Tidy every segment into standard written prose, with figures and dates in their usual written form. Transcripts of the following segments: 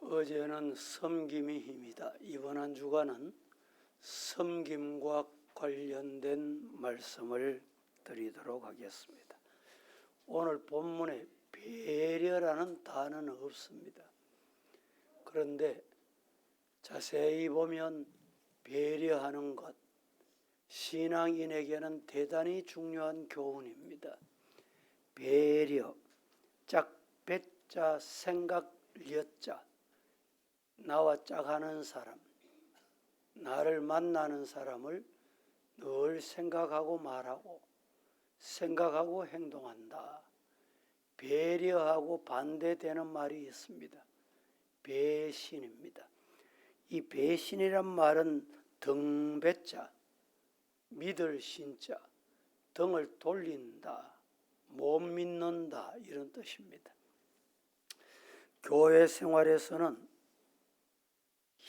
어제는 섬김이 힘이다. 이번 한 주간은 섬김과 관련된 말씀을 드리도록 하겠습니다. 오늘 본문에 배려라는 단어는 없습니다. 그런데 자세히 보면 배려하는 것, 신앙인에게는 대단히 중요한 교훈입니다. 배려, 짝배자 생각 려자, 나와 짝하는 사람, 나를 만나는 사람을 늘 생각하고 말하고 생각하고 행동한다. 배려하고 반대되는 말이 있습니다. 배신입니다. 이 배신이란 말은 등배자, 믿을 신자, 등을 돌린다, 못 믿는다 이런 뜻입니다. 교회 생활에서는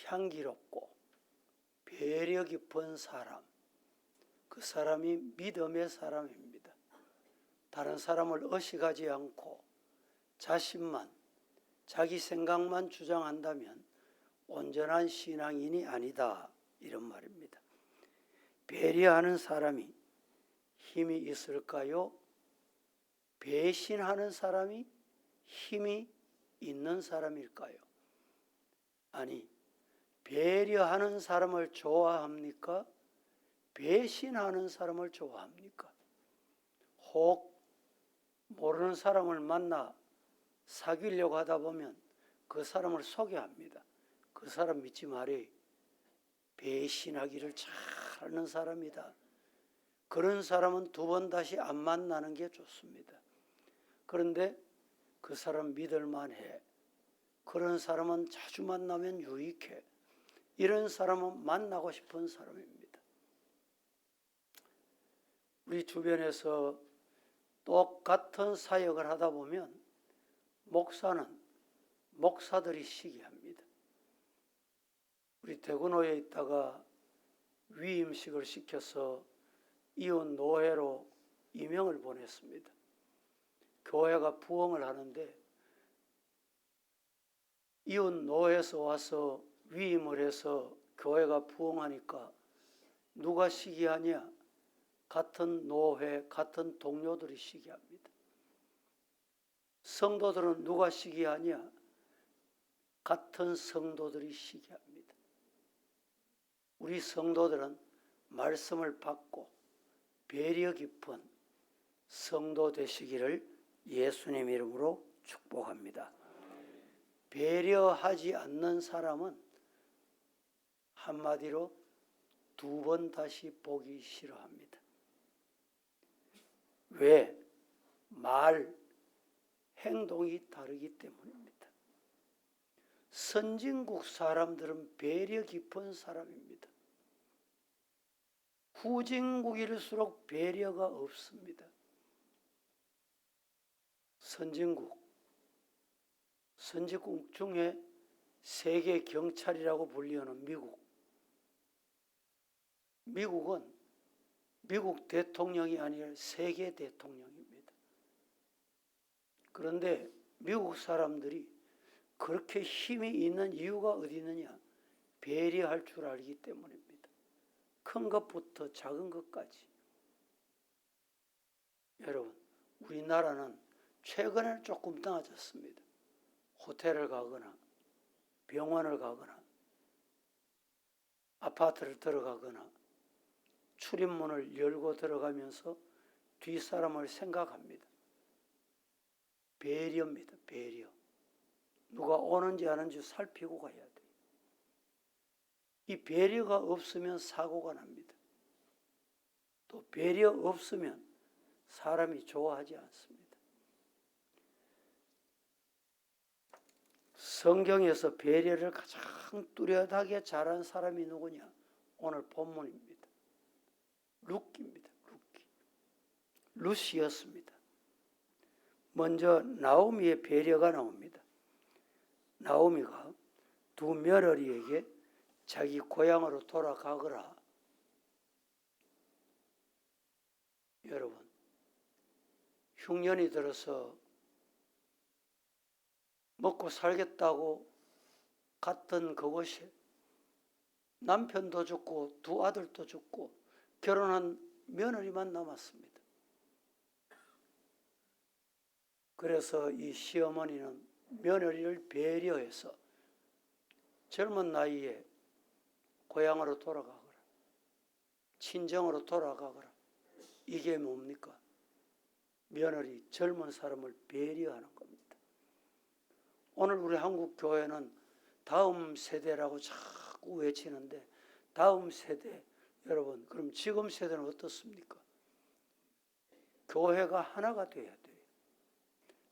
향기롭고 배려 깊은 사람, 그 사람이 믿음의 사람입니다. 다른 사람을 의식하지 않고 자신만, 자기 생각만 주장한다면 온전한 신앙인이 아니다 이런 말입니다. 배려하는 사람이 힘이 있을까요? 배신하는 사람이 힘이 있는 사람일까요? 아니, 배려하는 사람을 좋아합니까? 배신하는 사람을 좋아합니까? 혹 모르는 사람을 만나 사귀려고 하다 보면 그 사람을 소개합니다. 그 사람 믿지 말이 배신하기를 잘하는 사람이다. 그런 사람은 두 번 다시 안 만나는 게 좋습니다. 그런데 그 사람 믿을만해. 그런 사람은 자주 만나면 유익해. 이런 사람은 만나고 싶은 사람입니다. 우리 주변에서 똑같은 사역을 하다 보면 목사들이 시기합니다. 우리 대구노에 있다가 위임식을 시켜서 이웃 노회로 임명을 보냈습니다. 교회가 부흥을 하는데 이웃 노회에서 와서 위임을 해서 교회가 부흥하니까 누가 시기하냐? 같은 노회, 같은 동료들이 시기합니다. 성도들은 누가 시기하냐? 같은 성도들이 시기합니다. 우리 성도들은 말씀을 받고 배려 깊은 성도 되시기를 예수님 이름으로 축복합니다. 배려하지 않는 사람은 한마디로 두 번 다시 보기 싫어합니다. 왜? 행동이 다르기 때문입니다. 선진국 사람들은 배려 깊은 사람입니다. 후진국일수록 배려가 없습니다. 선진국 중에 세계 경찰이라고 불리는 미국은 미국 대통령이 아니라 세계 대통령입니다. 그런데 미국 사람들이 그렇게 힘이 있는 이유가 어디 있느냐? 배려할 줄 알기 때문입니다. 큰 것부터 작은 것까지. 여러분, 우리나라는 최근에 조금 나아졌습니다. 호텔을 가거나 병원을 가거나 아파트를 들어가거나 출입문을 열고 들어가면서 뒷사람을 생각합니다. 배려입니다. 배려. 누가 오는지 아는지 살피고 가야 돼요. 이 배려가 없으면 사고가 납니다. 또 배려 없으면 사람이 좋아하지 않습니다. 성경에서 배려를 가장 뚜렷하게 잘한 사람이 누구냐? 오늘 본문입니다. 룻기입니다. 룻이었습니다. 먼저 나오미의 배려가 나옵니다. 나오미가 두 며느리에게 자기 고향으로 돌아가거라. 여러분, 흉년이 들어서 먹고 살겠다고 갔던 그곳에 남편도 죽고 두 아들도 죽고 결혼한 며느리만 남았습니다. 그래서 이 시어머니는 며느리를 배려해서 젊은 나이에 고향으로 돌아가거라, 친정으로 돌아가거라. 이게 뭡니까? 며느리, 젊은 사람을 배려하는 겁니다. 오늘 우리 한국 교회는 다음 세대라고 자꾸 외치는데, 다음 세대, 여러분, 그럼 지금 세대는 어떻습니까? 교회가 하나가 돼야 돼요.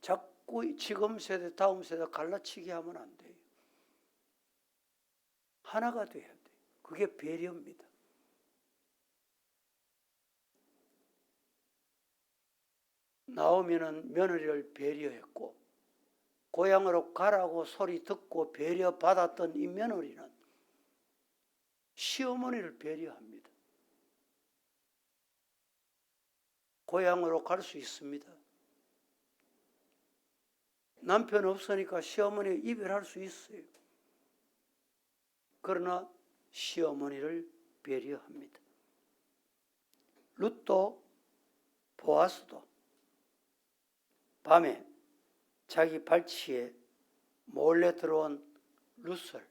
자꾸 지금 세대, 다음 세대 갈라치기 하면 안 돼요. 하나가 돼야 돼요. 그게 배려입니다. 나오미는 며느리를 배려했고, 고향으로 가라고 소리 듣고 배려받았던 이 며느리는 시어머니를 배려합니다. 고향으로 갈 수 있습니다. 남편 없으니까 시어머니 이별할 수 있어요. 그러나 시어머니를 배려합니다. 룻도 보아스도 밤에 자기 발치에 몰래 들어온 룻을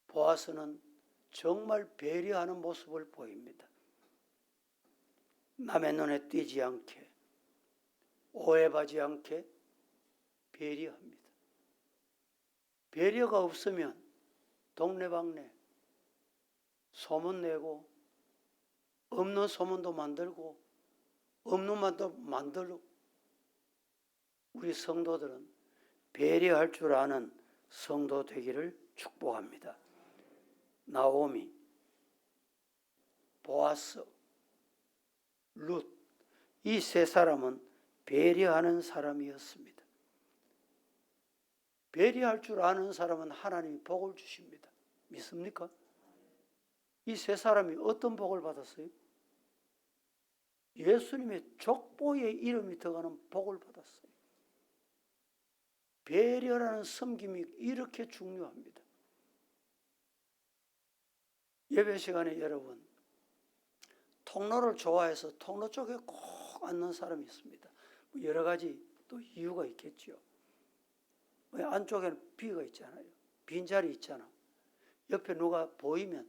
보아스는 정말 배려하는 모습을 보입니다. 남의 눈에 띄지 않게, 오해받지 않게 배려합니다. 배려가 없으면 동네방네 소문내고, 없는 소문도 만들고, 없는 말도 만들고. 우리 성도들은 배려할 줄 아는 성도 되기를 축복합니다. 나오미, 보아스, 룻, 이 세 사람은 배려하는 사람이었습니다. 배려할 줄 아는 사람은 하나님이 복을 주십니다. 믿습니까? 이 세 사람이 어떤 복을 받았어요? 예수님의 족보에 이름이 들어가는 복을 받았어요. 배려라는 섬김이 이렇게 중요합니다. 예배 시간에 여러분, 통로를 좋아해서 통로 쪽에 꼭 앉는 사람이 있습니다. 여러 가지 또 이유가 있겠죠. 안쪽에는 비가 있잖아요. 빈자리 있잖아. 옆에 누가 보이면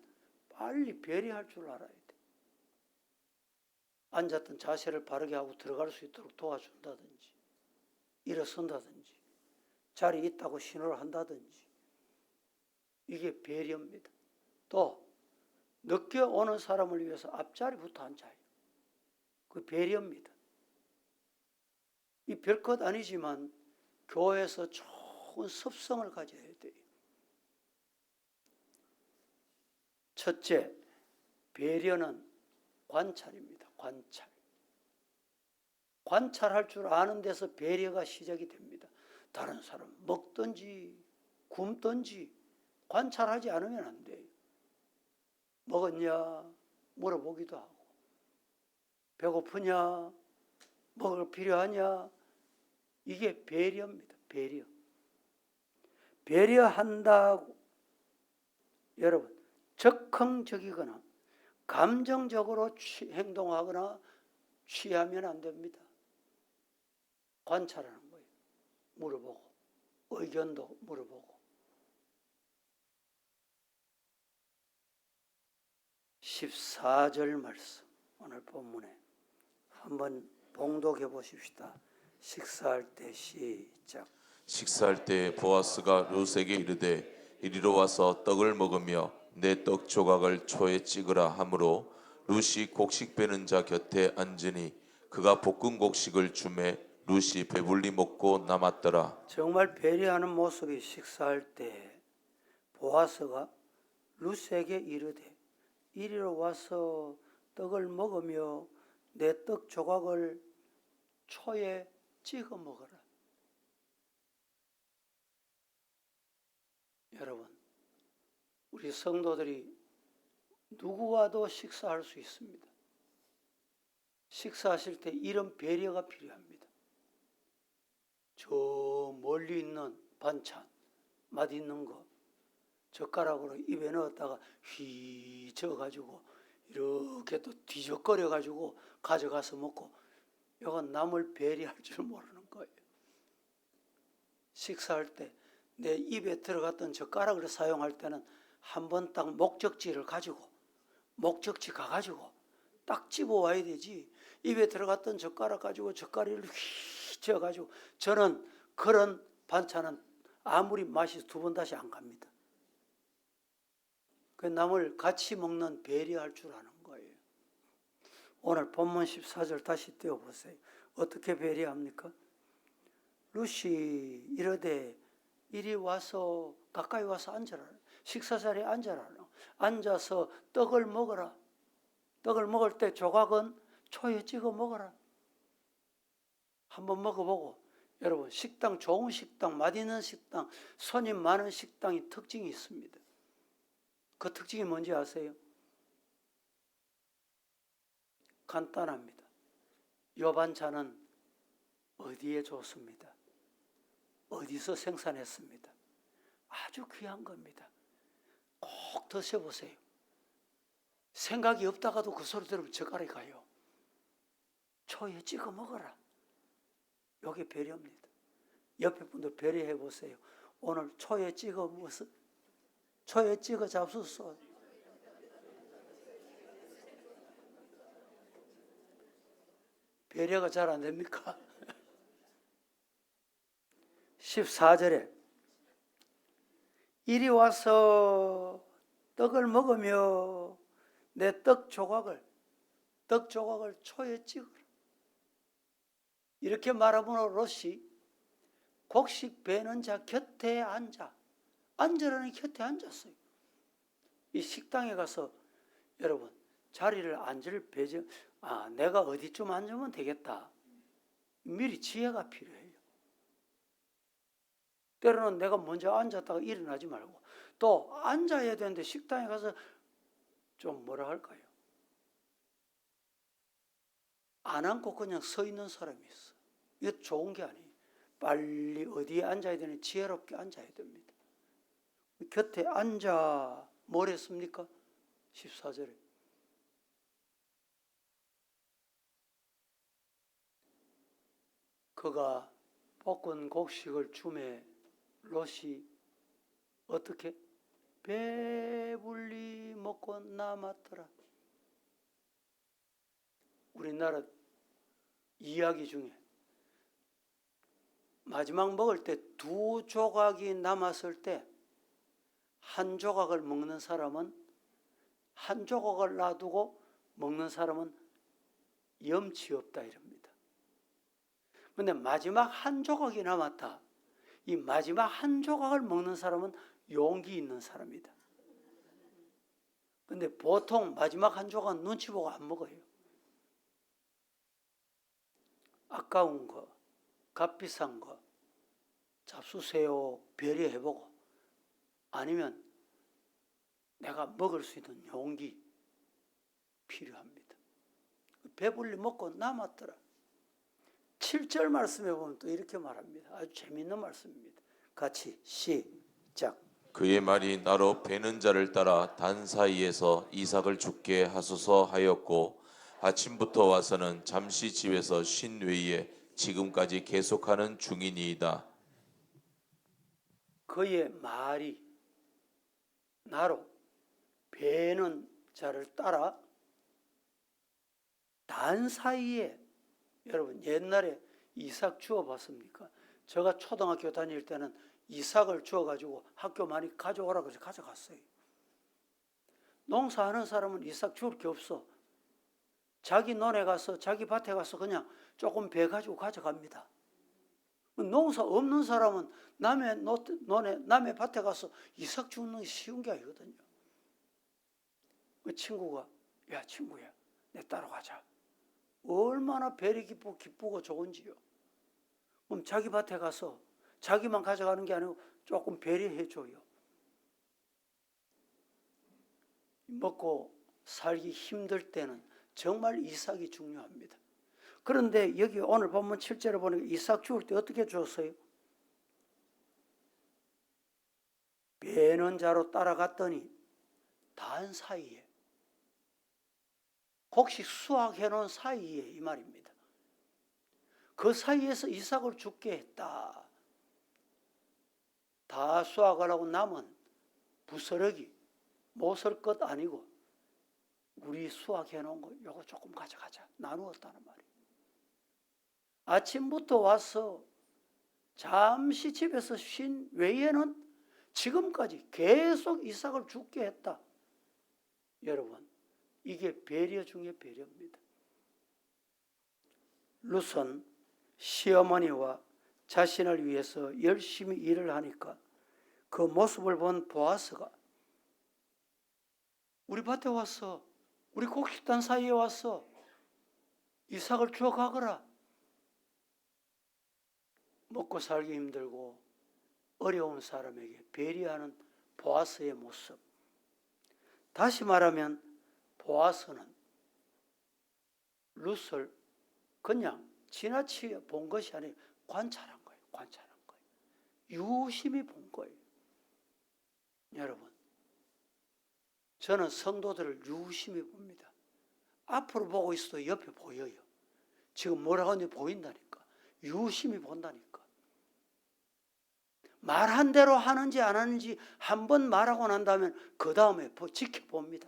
빨리 배려할 줄 알아야 돼. 앉았던 자세를 바르게 하고 들어갈 수 있도록 도와준다든지, 일어선다든지, 자리에 있다고 신호를 한다든지. 이게 배려입니다. 또 늦게 오는 사람을 위해서 앞자리부터 앉아요. 그 배려입니다. 이 별것 아니지만 교회에서 좋은 습성을 가져야 돼요. 첫째, 배려는 관찰입니다. 관찰. 관찰할 줄 아는 데서 배려가 시작이 됩니다. 다른 사람 먹든지 굶든지 관찰하지 않으면 안 돼요. 먹었냐 물어보기도 하고, 배고프냐, 먹을 필요하냐. 이게 배려입니다. 배려. 배려한다고 여러분 적극적이거나 감정적으로 행동하거나 취하면 안 됩니다. 관찰하는 거예요. 물어보고, 의견도 물어보고. 14절 말씀, 오늘 본문에 한번 봉독해 보십시다. 식사할 때 시작. 식사할 때 보아스가 룻에게 이르되 이리로 와서 떡을 먹으며 내 떡 조각을 초에 찍으라 하므로 룻이 곡식 베는 자 곁에 앉으니 그가 볶은 곡식을 주매 룻이 배불리 먹고 남았더라. 정말 배려하는 모습이 식사할 때 보아스가 룻에게 이르되 이리로 와서 떡을 먹으며 내 떡 조각을 초에 찍어 먹어라. 여러분, 우리 성도들이 누구와도 식사할 수 있습니다. 식사하실 때 이런 배려가 필요합니다. 저 멀리 있는 반찬, 맛있는 거 젓가락으로 입에 넣었다가 휘 저어가지고 이렇게 또 뒤적거려가지고 가져가서 먹고, 이건 남을 배려할 줄 모르는 거예요. 식사할 때 내 입에 들어갔던 젓가락을 사용할 때는 한 번 딱 목적지를 가지고, 목적지 가가지고 딱 집어와야 되지, 입에 들어갔던 젓가락 가지고 젓가락을 휘 져가지고, 저는 그런 반찬은 아무리 맛이 두 번 다시 안 갑니다. 그 남을 같이 먹는 배려할 줄 아는 거예요. 오늘 본문 14절 다시 띄워보세요. 어떻게 배려합니까? 루시 이르되 이리 와서 가까이 와서 앉아라. 식사 자리에 앉아라. 앉아서 떡을 먹어라. 떡을 먹을 때 조각은 초에 찍어 먹어라. 한번 먹어보고, 여러분 식당, 좋은 식당, 맛있는 식당, 손님 많은 식당이 특징이 있습니다. 그 특징이 뭔지 아세요? 간단합니다. 요 반찬은 어디에 좋습니다. 어디서 생산했습니다. 아주 귀한 겁니다. 꼭 드셔보세요. 생각이 없다가도 그 소리 들으면 젓가락이 가요. 초에 찍어 먹어라. 이게 배려입니다. 옆에 분들 배려해 보세요. 오늘 초에 찍어 무슨 초에 찍어 잡수소. 배려가 잘 안 됩니까? 14절에 이리 와서 떡을 먹으며 내 떡 조각을 초에 찍어라. 이렇게 말하므로 롯이 곡식 베는 자 곁에 앉으라는 곁에 앉았어요. 이 식당에 가서 여러분 자리를 앉을 배정, 내가 어디쯤 앉으면 되겠다, 미리 지혜가 필요해요. 때로는 내가 먼저 앉았다가 일어나지 말고, 또 앉아야 되는데 식당에 가서 좀 뭐라 할까요? 안 앉고 그냥 서 있는 사람이 있어. 이거 좋은 게 아니에요. 빨리 어디에 앉아야 되는, 지혜롭게 앉아야 됩니다. 곁에 앉아 뭘 했습니까? 14절에 그가 볶은 곡식을 주매 롯이 어떻게? 배불리 먹고 남았더라. 우리나라 이야기 중에 마지막 먹을 때 두 조각이 남았을 때 한 조각을 먹는 사람은, 한 조각을 놔두고 먹는 사람은 염치 없다 이럽니다. 그런데 마지막 한 조각이 남았다. 이 마지막 한 조각을 먹는 사람은 용기 있는 사람이다. 그런데 보통 마지막 한 조각은 눈치 보고 안 먹어요. 아까운 거, 값비싼 거 잡수세요, 배려해보고, 아니면 내가 먹을 수 있는 용기 필요합니다. 배불리 먹고 남았더라. 7절 말씀에 보면 또 이렇게 말합니다. 아주 재미있는 말씀입니다. 같이 시작. 그의 말이 나로 베는 자를 따라 단 사이에서 이삭을 죽게 하소서 하였고, 아침부터 와서는 잠시 집에서 쉰 외에 지금까지 계속하는 중이니이다. 그의 말이 나로 베는 자를 따라 단 사이에, 여러분 옛날에 이삭 주워 봤습니까? 제가 초등학교 다닐 때는 이삭을 주워가지고 학교 많이 가져오라고 해서 가져갔어요. 농사하는 사람은 이삭 주울 게 없어. 자기 논에 가서, 자기 밭에 가서 그냥 조금 베가지고 가져갑니다. 농사 없는 사람은 남의 논에, 남의 밭에 가서 이삭 주우는 게 쉬운 게 아니거든요. 그 친구가, 야 친구야, 내 따라가자. 얼마나 배려 기쁘고 좋은지요. 그럼 자기 밭에 가서 자기만 가져가는 게 아니고 조금 배려해줘요. 먹고 살기 힘들 때는 정말 이삭이 중요합니다. 그런데 여기 오늘 본문 7절에 보니까 이삭 주울 때 어떻게 주었어요? 배는 자로 따라갔더니 단 사이에, 곡식 수확해 놓은 사이에 이 말입니다. 그 사이에서 이삭을 죽게 했다. 다 수확하려고 남은 부스러기 못을 것 아니고 우리 수확해 놓은 거 요거 조금 가져가자 나누었다는 말이에요. 아침부터 와서 잠시 집에서 쉰 외에는 지금까지 계속 이삭을 죽게 했다. 여러분, 이게 배려 중에 배려입니다. 룻은 시어머니와 자신을 위해서 열심히 일을 하니까 그 모습을 본 보아스가 우리 밭에 왔어, 우리 곡식단 사이에 왔어, 이삭을 주워가거라. 먹고 살기 힘들고 어려운 사람에게 배려하는 보아스의 모습. 다시 말하면 보아스는 룻을 그냥 지나치게 본 것이 아니라 관찰한 거예요. 관찰한 거예요. 유심히 본 거예요. 여러분, 저는 성도들을 유심히 봅니다. 앞으로 보고 있어도 옆에 보여요. 지금 뭐라고 하는지 보인다니까. 유심히 본다니까. 말한 대로 하는지 안 하는지 한 번 말하고 난 다음에 그 다음에 지켜봅니다.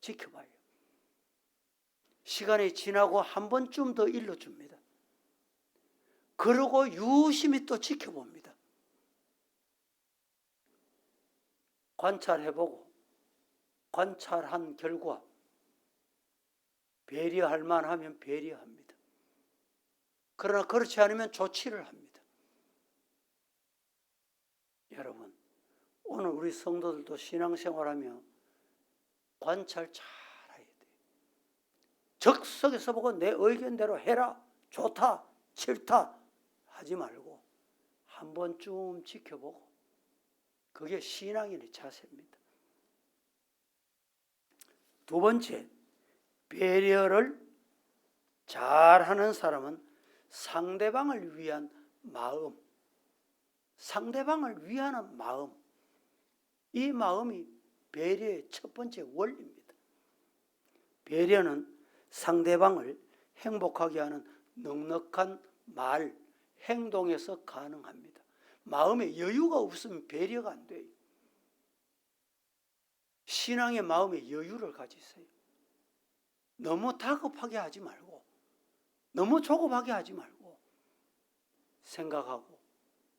지켜봐요. 시간이 지나고 한 번쯤 더 일러줍니다. 그러고 유심히 또 지켜봅니다. 관찰해보고 관찰한 결과 배려할 만하면 배려합니다. 그러나 그렇지 않으면 조치를 합니다. 여러분, 오늘 우리 성도들도 신앙생활하며 관찰 잘해야 돼요. 적석에서 보고 내 의견대로 해라, 좋다, 싫다 하지 말고 한 번쯤 지켜보고, 그게 신앙인의 자세입니다. 두 번째, 배려를 잘하는 사람은 상대방을 위한 마음, 상대방을 위하는 마음, 이 마음이 배려의 첫 번째 원리입니다. 배려는 상대방을 행복하게 하는 넉넉한 말, 행동에서 가능합니다. 마음에 여유가 없으면 배려가 안 돼요. 신앙의 마음에 여유를 가지세요. 너무 다급하게 하지 말고, 너무 조급하게 하지 말고, 생각하고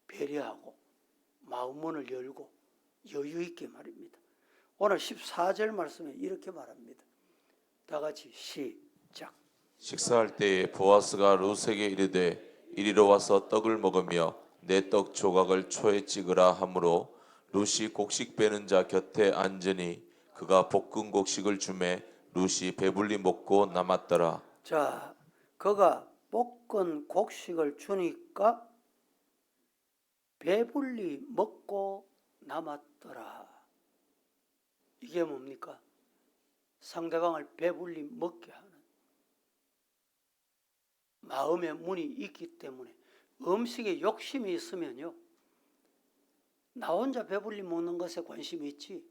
배려하고 마음 문을 열고 여유 있게 말입니다. 오늘 14절 말씀에 이렇게 말합니다. 다 같이 시작. 식사할 때에 보아스가 룻에게 이르되 이리로 와서 떡을 먹으며 내 떡 조각을 초에 찍으라 하므로 룻이 곡식 빼는 자 곁에 앉으니 그가 볶은 곡식을 주매 룻이 배불리 먹고 남았더라. 자, 그가 볶은 곡식을 주니까 배불리 먹고 남았더라. 이게 뭡니까? 상대방을 배불리 먹게 하는 마음의 문이 있기 때문에. 음식에 욕심이 있으면요, 나 혼자 배불리 먹는 것에 관심이 있지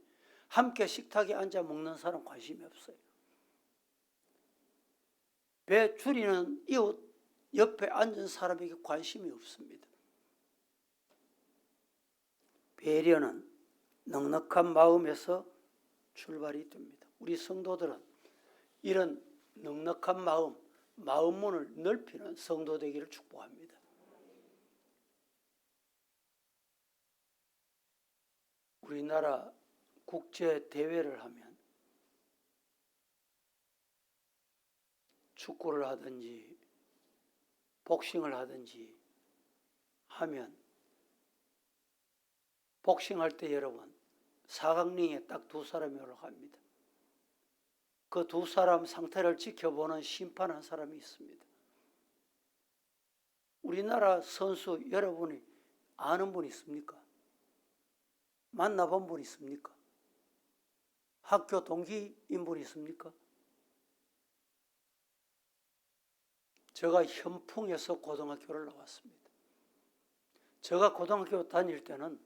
함께 식탁에 앉아 먹는 사람 관심이 없어요. 배 줄이는 이웃 옆에 앉은 사람에게 관심이 없습니다. 배려는 넉넉한 마음에서 출발이 됩니다. 우리 성도들은 이런 넉넉한 마음, 마음 문을 넓히는 성도 되기를 축복합니다. 우리나라 국제 대회를 하면 축구를 하든지 복싱을 하든지 하면, 복싱할 때 여러분 4강링에 딱 두 사람이 올라갑니다. 그 두 사람 상태를 지켜보는 심판 한 사람이 있습니다. 우리나라 선수 여러분이 아는 분 있습니까? 만나본 분 있습니까? 학교 동기인 분 있습니까? 제가 현풍에서 고등학교를 나왔습니다. 제가 고등학교 다닐 때는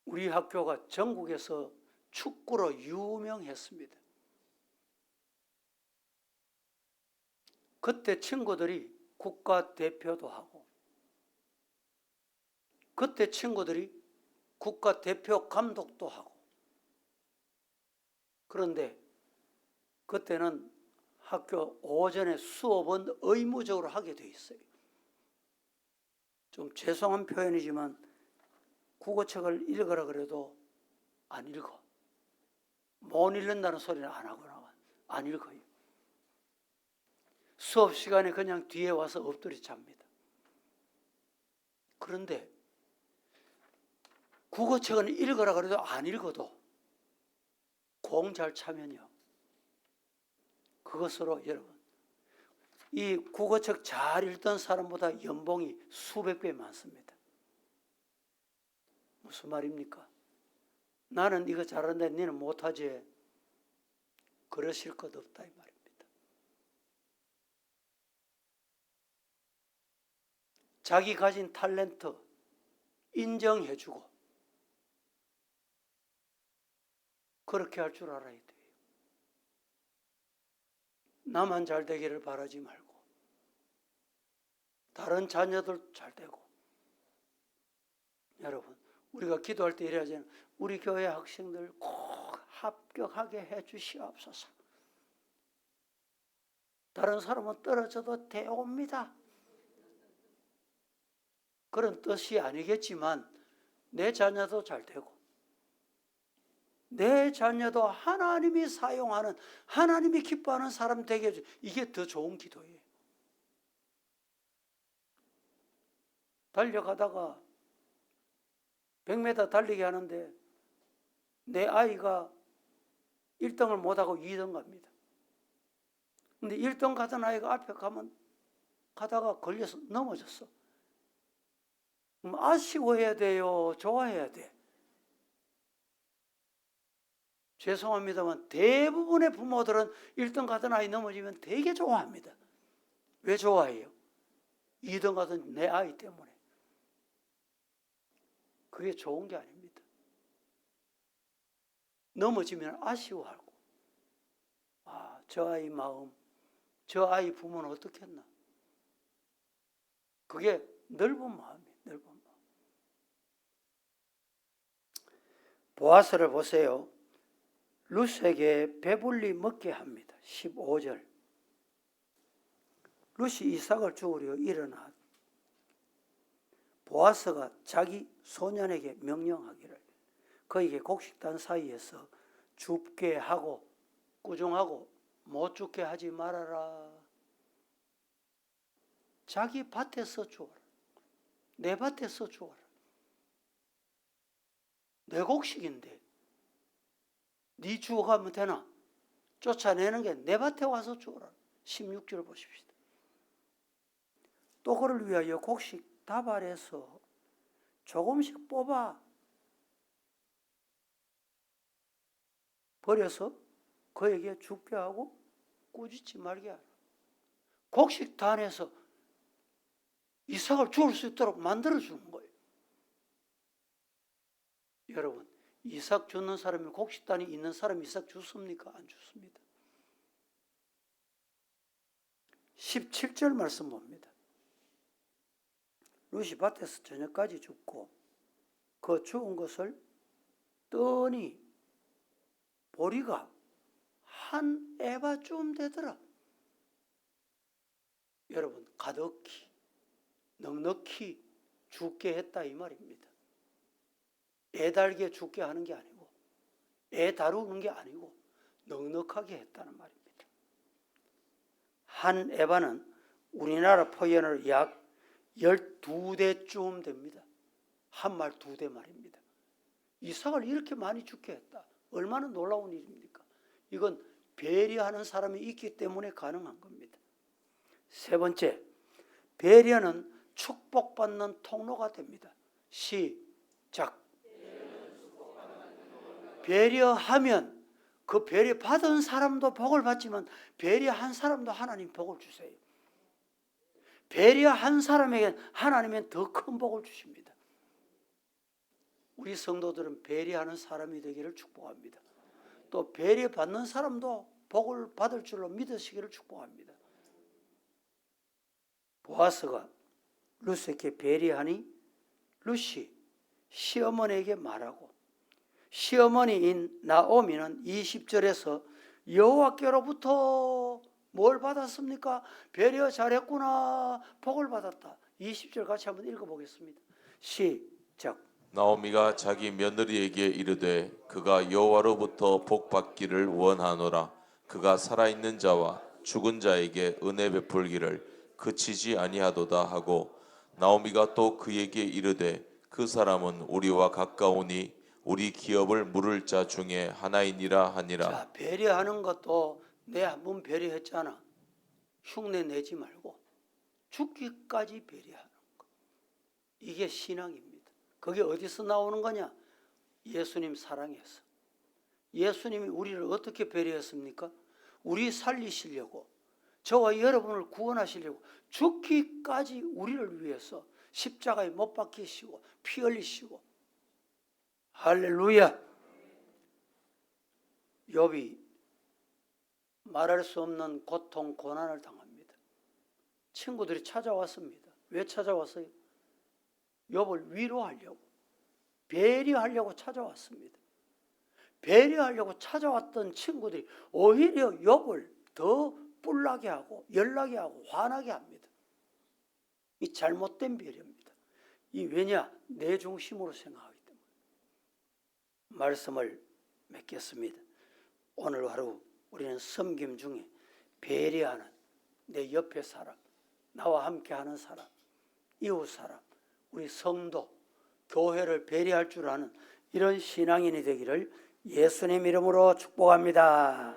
우리 학교가 전국에서 축구로 유명했습니다. 그때 친구들이 국가대표도 하고, 그때 친구들이 국가대표 감독도 하고, 그런데 그때는 학교 오전에 수업은 의무적으로 하게 돼 있어요. 좀 죄송한 표현이지만 국어책을 읽으라 그래도 안 읽어. 못 읽는다는 소리는 안 하거나 안 읽어요. 수업 시간에 그냥 뒤에 와서 엎드려 잡니다. 그런데 국어책은 읽으라 그래도 안 읽어도 공 잘 차면요, 그것으로 여러분, 이 국어책 잘 읽던 사람보다 연봉이 수백 배 많습니다. 무슨 말입니까? 나는 이거 잘하는데 너는 못하지. 그러실 것 없다 이 말입니다. 자기 가진 탤런트 인정해주고 그렇게 할 줄 알아야 돼요. 나만 잘 되기를 바라지 말고 다른 자녀들 잘 되고. 여러분, 우리가 기도할 때 이래야지, 우리 교회 학생들 꼭 합격하게 해 주시옵소서. 다른 사람은 떨어져도 되옵니다. 그런 뜻이 아니겠지만 내 자녀도 잘 되고 내 자녀도 하나님이 사용하는, 하나님이 기뻐하는 사람 되게 해줘. 이게 더 좋은 기도예요. 달려가다가 100m 달리기 하는데 내 아이가 1등을 못하고 2등 갑니다. 근데 1등 가던 아이가 앞에 가다가 걸려서 넘어졌어. 그럼 아쉬워해야 돼요? 좋아해야 돼? 죄송합니다만 대부분의 부모들은 1등 가던 아이 넘어지면 되게 좋아합니다. 왜 좋아해요? 2등 가던 내 아이 때문에. 그게 좋은 게 아닙니다. 넘어지면 아쉬워하고, 아, 저 아이 마음, 저 아이 부모는 어떻겠나. 그게 넓은 마음이에요. 넓은 마음. 보아스를 보세요. 룻에게 배불리 먹게 합니다. 15절. 룻이 이삭을 죽으려 일어나 보아스가 자기 소년에게 명령하기를 그에게 곡식단 사이에서 죽게 하고 꾸중하고 못 죽게 하지 말아라. 자기 밭에서 주어라. 내 밭에서 주어라. 내 곡식인데 네 주워가면 되나? 쫓아내는 게 내 밭에 와서 주어라. 16절 보십시다. 또 그를 위하여 곡식 다발에서 조금씩 뽑아 버려서 그에게 죽게 하고 꾸짖지 말게 하라. 곡식단에서 이삭을 죽을 수 있도록 만들어주는 거예요. 여러분, 이삭 주는 사람이 곡식단이 있는 사람이 이삭 주습니까? 안 주습니다. 17절 말씀 봅니다. 룻이 밭에서 저녁까지 죽고 그 죽은 것을 떠니 보리가 한 에바쯤 되더라. 여러분, 가득히 넉넉히 죽게 했다 이 말입니다. 애달게 죽게 하는 게 아니고 애 다루는 게 아니고 넉넉하게 했다는 말입니다. 한 에바는 우리나라 표현으로 약 12대쯤 됩니다. 한 말 2대 말입니다. 이삭을 이렇게 많이 죽게 했다. 얼마나 놀라운 일입니까? 이건 배려하는 사람이 있기 때문에 가능한 겁니다. 세 번째, 배려는 축복받는 통로가 됩니다. 시작. 배려하면 그 배려 받은 사람도 복을 받지만 배려한 사람도 하나님 복을 주세요. 배려한 사람에게 하나님은 더 큰 복을 주십니다. 우리 성도들은 배려하는 사람이 되기를 축복합니다. 또 배려받는 사람도 복을 받을 줄로 믿으시기를 축복합니다. 보아스가 룻에게 배려하니 룻이 시어머니에게 말하고, 시어머니인 나오미는 20절에서 여호와께로부터 뭘 받았습니까? 배려 잘했구나, 복을 받았다. 20절 같이 한번 읽어보겠습니다. 시작. 나오미가 자기 며느리에게 이르되 그가 여호와로부터 복 받기를 원하노라. 그가 살아있는 자와 죽은 자에게 은혜 베풀기를 그치지 아니하도다 하고, 나오미가 또 그에게 이르되 그 사람은 우리와 가까우니 우리 기업을 물을 자 중에 하나이니라 하니라. 자, 배려하는 것도 내 한 번 배려했잖아. 흉내 내지 말고 죽기까지 배려하는 것. 이게 신앙입니다. 그게 어디서 나오는 거냐? 예수님 사랑해서. 예수님이 우리를 어떻게 배려했습니까? 우리 살리시려고, 저와 여러분을 구원하시려고 죽기까지 우리를 위해서 십자가에 못 박히시고 피 흘리시고. 할렐루야. 욥이 말할 수 없는 고통, 고난을 당합니다. 친구들이 찾아왔습니다. 왜 찾아왔어요? 욥을 위로하려고, 배려하려고 찾아왔습니다. 배려하려고 찾아왔던 친구들이 오히려 욥을 더 뿔나게 하고 열나게 하고 화나게 합니다. 이 잘못된 배려입니다. 이 왜냐? 내 중심으로 생각하기 때문에. 말씀을 맺겠습니다. 오늘 하루 우리는 섬김 중에 배려하는 내 옆에 사람, 나와 함께하는 사람, 이웃 사람, 우리 성도, 교회를 배려할 줄 아는 이런 신앙인이 되기를 예수님 이름으로 축복합니다.